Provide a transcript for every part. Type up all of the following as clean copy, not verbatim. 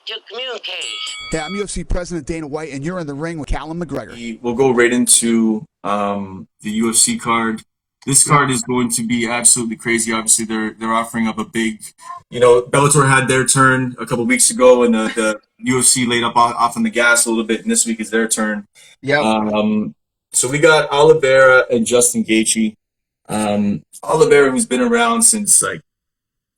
to communicate. Hey, I'm UFC President Dana White, and you're in the ring with Callum McGregor. We'll go right into the UFC card. This card is going to be absolutely crazy. Obviously, they're offering up a big, Bellator had their turn a couple weeks ago, and the UFC laid up off on the gas a little bit, and this week is their turn. Yep. So we got Oliveira and Justin Gaethje. Oliveira, who's been around since like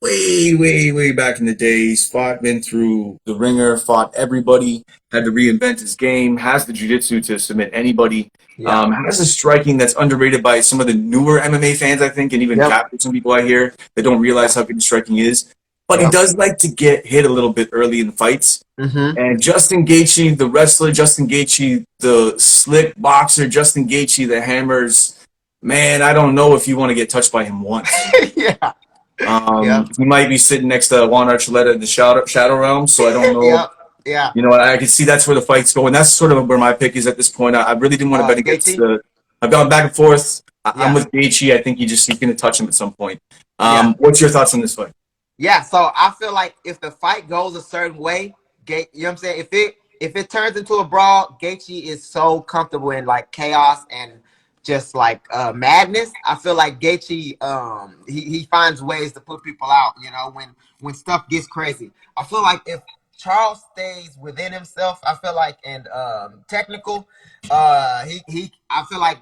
way back in the days, been through the ringer, fought everybody, had to reinvent his game, has the jiu-jitsu to submit anybody, has a striking that's underrated by some of the newer MMA fans, I think, and even some people I hear that don't realize how good his striking is. But he does like to get hit a little bit early in the fights. And Justin Gaethje, the wrestler, Justin Gaethje, the slick boxer, Justin Gaethje, the hammers, man, I don't know if you want to get touched by him once. He might be sitting next to Juan Archuleta in the Shadow Realm, so I don't know. I can see that's where the fight's going. That's sort of where my pick is at this point. I really didn't want to bet against I've gone back and forth. I'm with Gaethje. I think he's going to touch him at some point. What's your thoughts on this fight? Yeah, so I feel like if the fight goes a certain way, you know what I'm saying? If it turns into a brawl, Gaethje is so comfortable in like chaos and just like madness. I feel like Gaethje he finds ways to put people out, when stuff gets crazy. I feel like if Charles stays within himself, I feel like, and technical, I feel like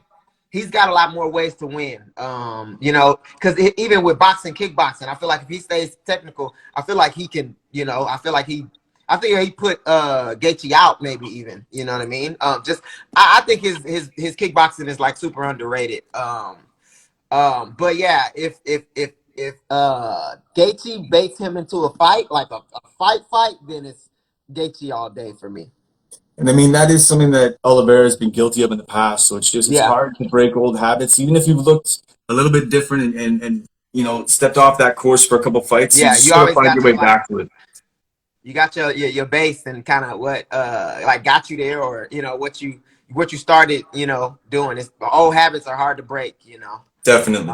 he's got a lot more ways to win. Because even with boxing, kickboxing, I feel like if he stays technical, I feel like he can, I think he put Gaethje out, maybe even. You know what I mean? I think his kickboxing is like super underrated. But yeah, if Gaethje baits him into a fight, like a fight, then it's Gaethje all day for me. And I mean, that is something that Oliveira has been guilty of in the past. So it's hard to break old habits, even if you've looked a little bit different and stepped off that course for a couple fights. Yeah, you always find your way back to it. You got your base and kind of what got you there, or what you started doing. It's old habits are hard to break. Definitely.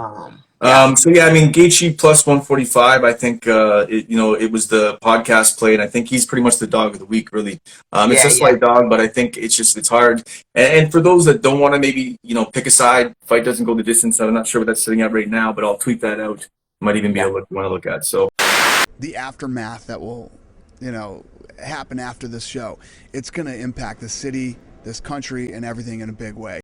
So yeah, I mean, Gaethje plus 145. I think it was the podcast play, and I think he's pretty much the dog of the week. Really, it's a slight dog, but I think it's hard. And for those that don't want to maybe pick a side, fight doesn't go the distance. I'm not sure what that's sitting at right now, but I'll tweet that out. Might even be a look you want to look at. So The aftermath that will, happen after this show, it's going to impact the city, this country, and everything in a big way.